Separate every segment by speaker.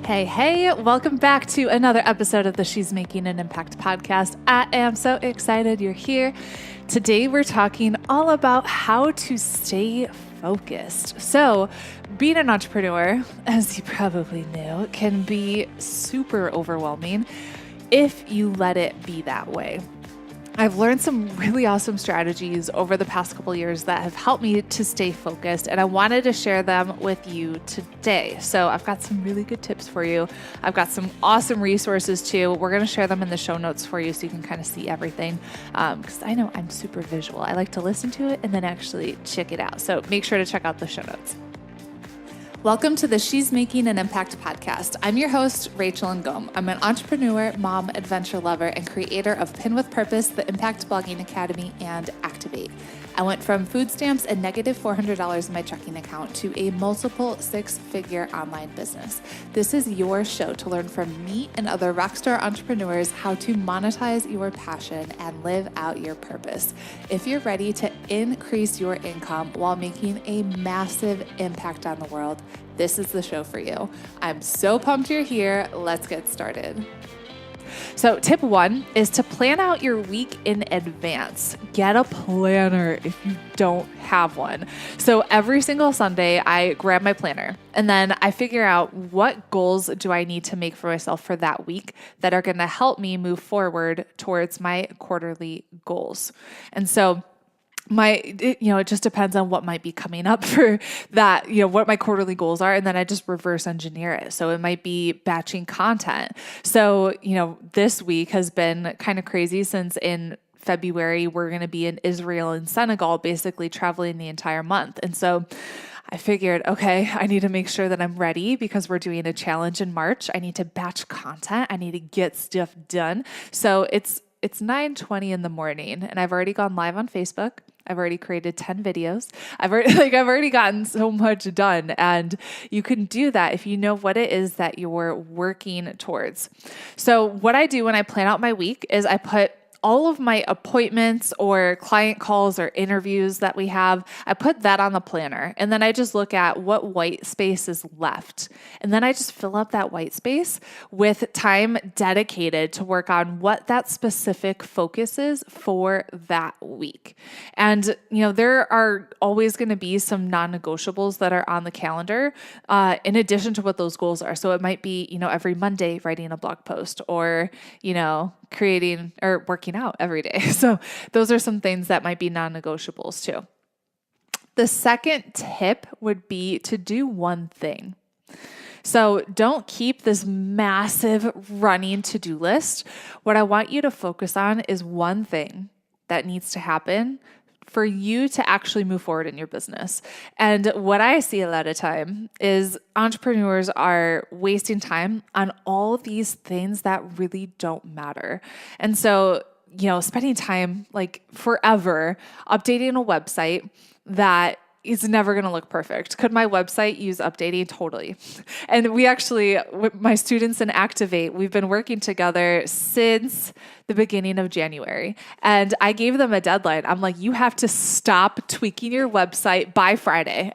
Speaker 1: Hey, welcome back to another episode of the She's Making an Impact podcast. I am so excited you're here. Today we're talking all about how to stay focused. So, being an entrepreneur, as you probably know, can be super overwhelming if you let it be that way. I've learned some really awesome strategies over the past couple years that have helped me to stay focused, and I wanted to share them with you today. So I've got some really good tips for you. I've got some awesome resources too. We're going to share them in the show notes for you so you can kind of see everything, because I know I'm super visual. I like to listen to it and then actually check it out. So make sure to check out the show notes. Welcome to the She's Making an Impact podcast. I'm your host, Rachel Ngom. I'm an entrepreneur, mom, adventure lover, and creator of Pin with Purpose, the Impact Blogging Academy, and Activate. I went from food stamps and negative $400 in my checking account to a multiple six-figure online business. This is your show to learn from me and other rockstar entrepreneurs how to monetize your passion and live out your purpose. If you're ready to increase your income while making a massive impact on the world, this is the show for you. I'm so pumped you're here. Let's get started. So tip 1 is to plan out your week in advance. Get a planner if you don't have one. So every single Sunday, I grab my planner and then I figure out what goals do I need to make for myself for that week that are going to help me move forward towards my quarterly goals. And so it just depends on what might be coming up for that, what my quarterly goals are. And then I just reverse engineer it. So it might be batching content. So, this week has been kind of crazy since in February, we're going to be in Israel and Senegal, basically traveling the entire month. And so I figured, okay, I need to make sure that I'm ready because we're doing a challenge in March. I need to batch content. I need to get stuff done. So it's 9:20 in the morning and I've already gone live on Facebook. I've already created 10 videos. I've already gotten so much done, and you can do that if you know what it is that you're working towards. So what I do when I plan out my week is I put all of my appointments or client calls or interviews that we have, I put that on the planner. And then I just look at what white space is left. And then I just fill up that white space with time dedicated to work on what that specific focus is for that week. And, there are always going to be some non-negotiables that are on the calendar, in addition to what those goals are. So it might be, every Monday writing a blog post or, creating or working out every day. So those are some things that might be non-negotiables too. The second tip would be to do one thing. So don't keep this massive running to-do list. What I want you to focus on is one thing that needs to happen for you to actually move forward in your business. And what I see a lot of time is entrepreneurs are wasting time on all these things that really don't matter. And so, spending time like forever updating a website that is never going to look perfect. Could my website use updating? Totally. And we actually, with my students in Activate, we've been working together since the beginning of January. And I gave them a deadline. I'm like, you have to stop tweaking your website by Friday.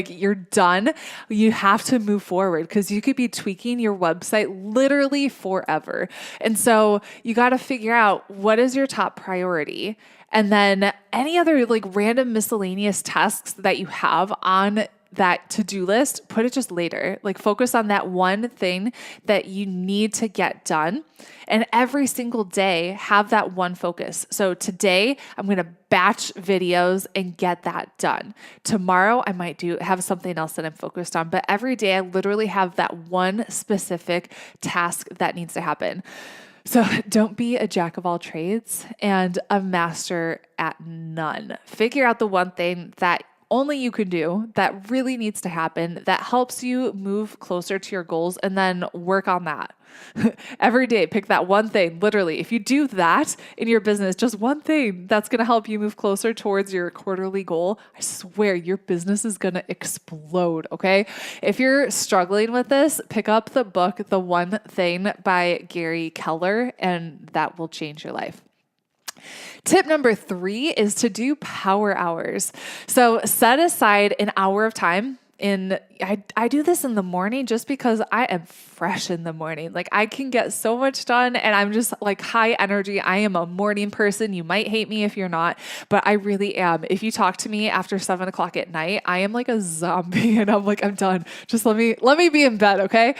Speaker 1: You're done. You have to move forward because you could be tweaking your website literally forever. And so you got to figure out what is your top priority. And then any other random miscellaneous tasks that you have on that to-do list, put it just later. Focus on that one thing that you need to get done. And every single day, have that one focus. So today, I'm going to batch videos and get that done. Tomorrow, I might have something else that I'm focused on. But every day, I literally have that one specific task that needs to happen. So don't be a jack of all trades and a master at none. Figure out the one thing that only you can do that really needs to happen that helps you move closer to your goals, and then work on that. Every day, pick that one thing. Literally, if you do that in your business, just one thing that's going to help you move closer towards your quarterly goal, I swear your business is going to explode, okay? If you're struggling with this, pick up the book, The One Thing by Gary Keller, and that will change your life. Tip number 3 is to do power hours. So set aside an hour of time I do this in the morning just because I am fresh in the morning. Like I can get so much done and I'm just like high energy. I am a morning person. You might hate me if you're not, but I really am. If you talk to me after 7 o'clock at night, I am like a zombie and I'm like, I'm done. Just let me be in bed. Okay.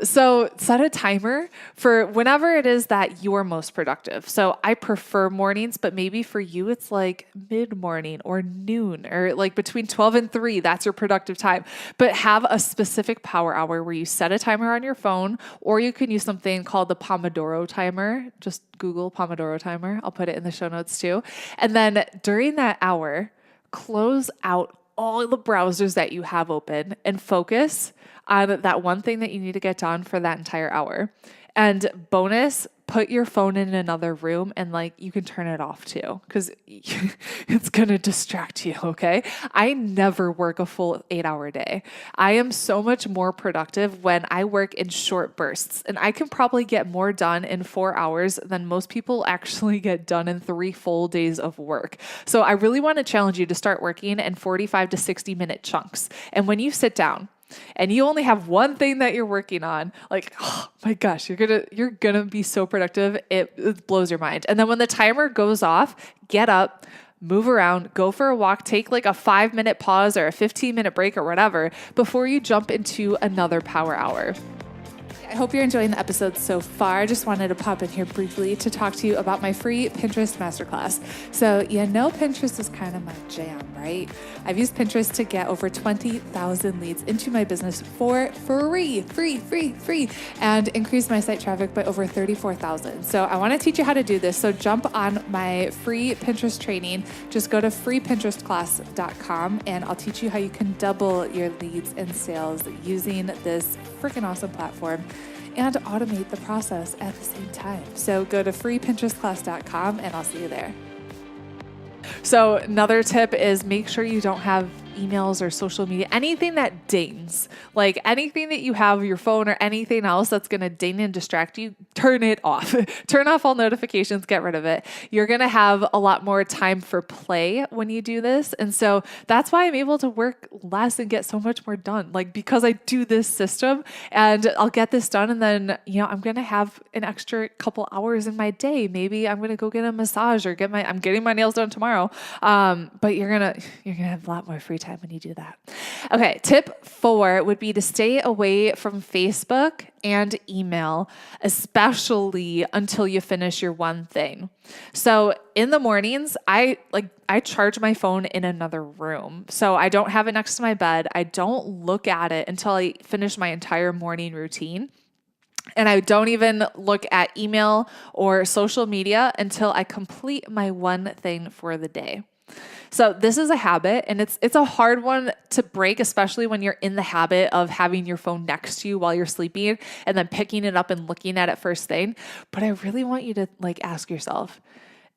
Speaker 1: So set a timer for whenever it is that you're most productive. So I prefer mornings, but maybe for you, it's like mid-morning or noon or like between 12 and 3. That's your productive time. But have a specific power hour where you set a timer on your phone, or you can use something called the Pomodoro timer. Just Google Pomodoro timer. I'll put it in the show notes too. And then during that hour, close out all the browsers that you have open and focus on that one thing that you need to get done for that entire hour. And bonus, put your phone in another room and like you can turn it off too, because it's going to distract you. Okay. I never work a full 8-hour day. I am so much more productive when I work in short bursts, and I can probably get more done in 4 hours than most people actually get done in 3 full days of work. So I really want to challenge you to start working in 45 to 60-minute chunks. And when you sit down, and you only have one thing that you're working on, like, oh my gosh, you're gonna be so productive. It blows your mind. And then when the timer goes off, get up, move around, go for a walk, take like a 5-minute pause or a 15-minute break or whatever before you jump into another power hour. I hope you're enjoying the episode so far. I just wanted to pop in here briefly to talk to you about my free Pinterest masterclass. So Pinterest is kind of my jam, right? I've used Pinterest to get over 20,000 leads into my business for free, and increase my site traffic by over 34,000. So I want to teach you how to do this. So jump on my free Pinterest training. Just go to freepinterestclass.com and I'll teach you how you can double your leads and sales using this freaking awesome platform and automate the process at the same time. So go to freepinterestclass.com and I'll see you there. So another tip is make sure you don't have emails or social media, anything that dings, like anything that you have your phone or anything else that's going to ding and distract you, turn it off. Turn off all notifications, get rid of it. You're going to have a lot more time for play when you do this. And so that's why I'm able to work less and get so much more done. Like because I do this system and I'll get this done. And then, I'm going to have an extra couple hours in my day. Maybe I'm going to go get a massage or I'm getting my nails done tomorrow. But you're going to have a lot more free time when you do that. Okay. Tip 4 would be to stay away from Facebook and email, especially until you finish your one thing. So in the mornings, I charge my phone in another room. So I don't have it next to my bed. I don't look at it until I finish my entire morning routine. And I don't even look at email or social media until I complete my one thing for the day. So this is a habit, and it's a hard one to break, especially when you're in the habit of having your phone next to you while you're sleeping and then picking it up and looking at it first thing. But I really want you to ask yourself,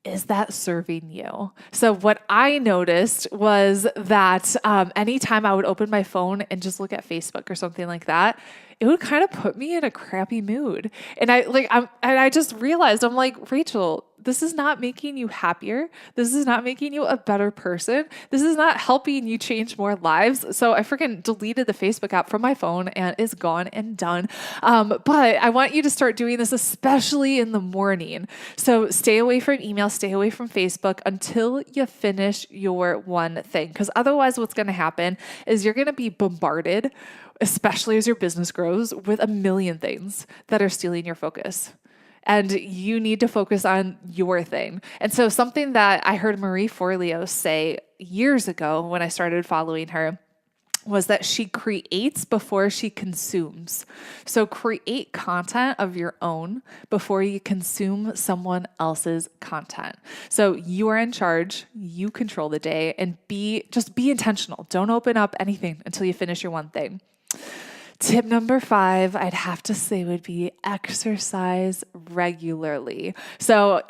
Speaker 1: is that serving you? So what I noticed was that anytime I would open my phone and just look at Facebook or something like that, it would kind of put me in a crappy mood. And I just realized, I'm like, Rachel, this is not making you happier. This is not making you a better person. This is not helping you change more lives. So I freaking deleted the Facebook app from my phone and it's gone and done. But I want you to start doing this, especially in the morning. So stay away from email, stay away from Facebook until you finish your one thing. Because otherwise what's going to happen is you're going to be bombarded, especially as your business grows, with a million things that are stealing your focus. And you need to focus on your thing. And so something that I heard Marie Forleo say years ago when I started following her was that she creates before she consumes. So create content of your own before you consume someone else's content. So you are in charge, you control the day, and just be intentional. Don't open up anything until you finish your one thing. Tip number 5, I'd have to say would be exercise regularly. So,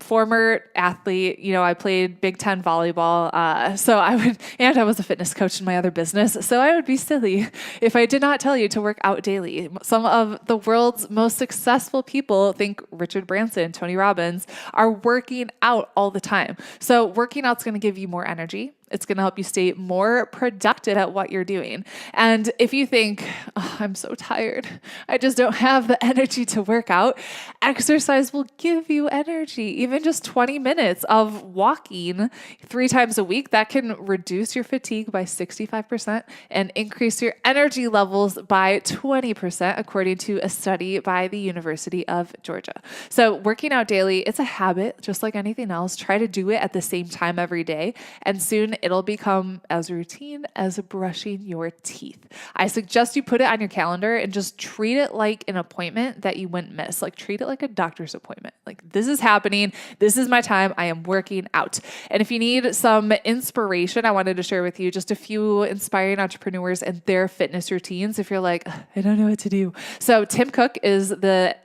Speaker 1: former athlete, I played Big Ten volleyball. And I was a fitness coach in my other business. So I would be silly if I did not tell you to work out daily. Some of the world's most successful people, think Richard Branson, Tony Robbins, are working out all the time. So working out's going to give you more energy. It's going to help you stay more productive at what you're doing. And if you think, oh, I'm so tired, I just don't have the energy to work out, exercise will give you energy. Even just 20 minutes of walking 3 times a week, that can reduce your fatigue by 65% and increase your energy levels by 20%, according to a study by the University of Georgia. So working out daily, it's a habit, just like anything else. Try to do it at the same time every day, and soon it'll become as routine as brushing your teeth. I suggest you put it on your calendar and just treat it like an appointment that you wouldn't miss. Like treat it like a doctor's appointment. Like this is happening. This is my time. I am working out. And if you need some inspiration, I wanted to share with you just a few inspiring entrepreneurs and their fitness routines. If you're like, I don't know what to do. So Tim Cook is the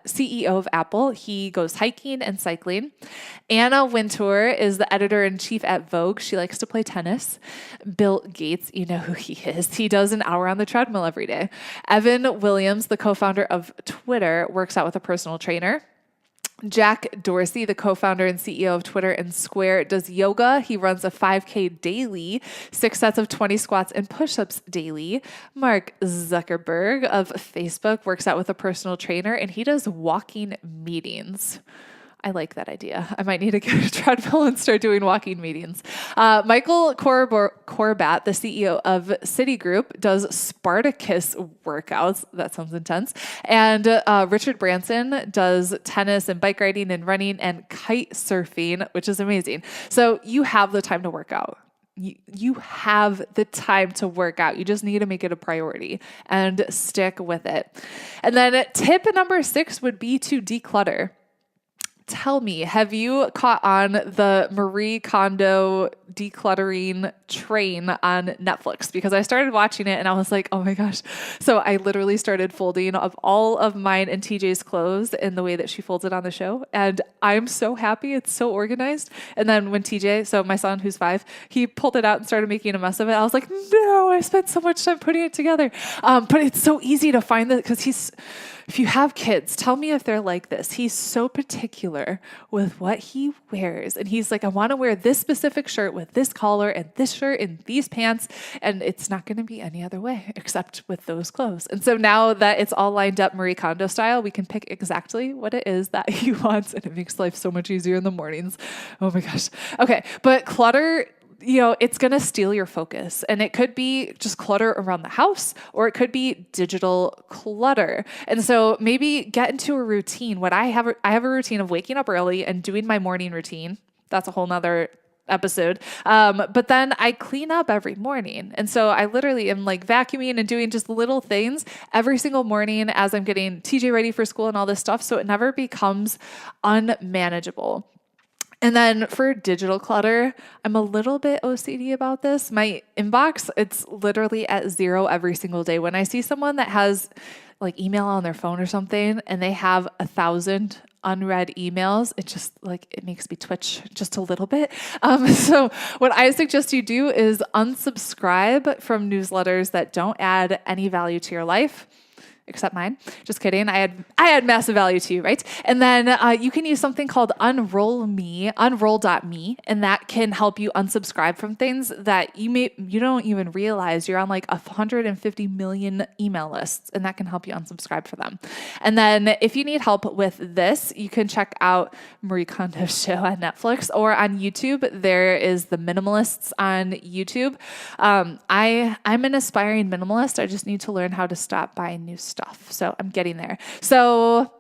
Speaker 1: CEO of Apple. He goes hiking and cycling. Anna Wintour is the editor-in-chief at Vogue. She likes to play tennis. Bill Gates, you know who he is. He does an hour on the treadmill every day. Evan Williams, the co-founder of Twitter, works out with a personal trainer. Jack Dorsey, the co-founder and CEO of Twitter and Square, does yoga. He runs a 5K daily, 6 sets of 20 squats and push-ups daily. Mark Zuckerberg of Facebook works out with a personal trainer, and he does walking meetings. I like that idea. I might need to get a treadmill and start doing walking meetings. Michael Corbat, the CEO of Citigroup, does Spartacus workouts. That sounds intense. And Richard Branson does tennis and bike riding and running and kite surfing, which is amazing. So you have the time to work out. You have the time to work out. You just need to make it a priority and stick with it. And then tip number 6 would be to declutter. Tell me, have you caught on the Marie Kondo decluttering train on Netflix? Because I started watching it and I was like, oh my gosh. So I literally started folding of all of mine and TJ's clothes in the way that she folds it on the show. And I'm so happy. It's so organized. And then when TJ, so my son who's 5, he pulled it out and started making a mess of it. I was like, no, I spent so much time putting it together. But it's so easy to find that because if you have kids, tell me if they're like this. He's so particular with what he wears. And he's like, I want to wear this specific shirt with this collar and this shirt and these pants. And it's not going to be any other way except with those clothes. And so now that it's all lined up Marie Kondo style, we can pick exactly what it is that he wants. And it makes life so much easier in the mornings. Oh my gosh. Okay. But clutter, it's going to steal your focus, and it could be just clutter around the house, or it could be digital clutter. And so maybe get into a routine. I have a routine of waking up early and doing my morning routine. That's a whole nother episode. But then I clean up every morning. And so I literally am like vacuuming and doing just little things every single morning as I'm getting TJ ready for school and all this stuff. So it never becomes unmanageable. And then for digital clutter, I'm a little bit OCD about this. My inbox, it's literally at 0 every single day. When I see someone that has like email on their phone or something and they have 1,000 unread emails, it makes me twitch just a little bit. So what I suggest you do is unsubscribe from newsletters that don't add any value to your life. Except mine. Just kidding. I had massive value to you, right? And then you can use something called unroll.me, and that can help you unsubscribe from things that you don't even realize you're on like 150 million email lists, and that can help you unsubscribe for them. And then if you need help with this, you can check out Marie Kondo's show on Netflix or on YouTube. There is The Minimalists on YouTube. I'm an aspiring minimalist. I just need to learn how to stop buying new stuff. So I'm getting there. So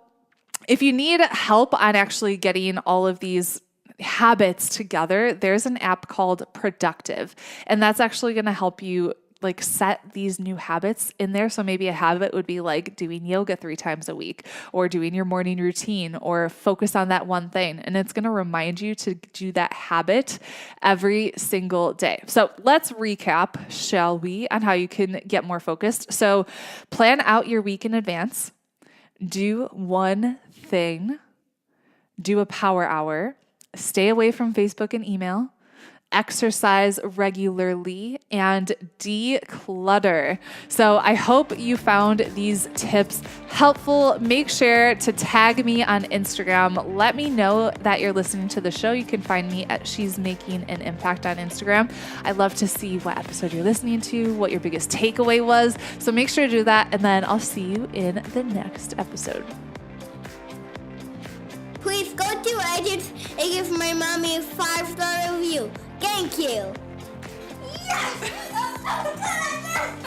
Speaker 1: if you need help on actually getting all of these habits together, there's an app called Productive, and that's actually going to help you like set these new habits in there. So maybe a habit would be like doing yoga 3 times a week, or doing your morning routine, or focus on that one thing. And it's going to remind you to do that habit every single day. So let's recap, shall we, on how you can get more focused. So plan out your week in advance, do one thing, do a power hour, stay away from Facebook and email, exercise regularly, and declutter. So I hope you found these tips helpful. Make sure to tag me on Instagram. Let me know that you're listening to the show. You can find me at She's Making an Impact on Instagram. I'd love to see what episode you're listening to, what your biggest takeaway was. So make sure to do that, and then I'll see you in the next episode.
Speaker 2: Please go to iTunes and give my mommy a 5-star review. Thank you. Yes! I'm so good at this!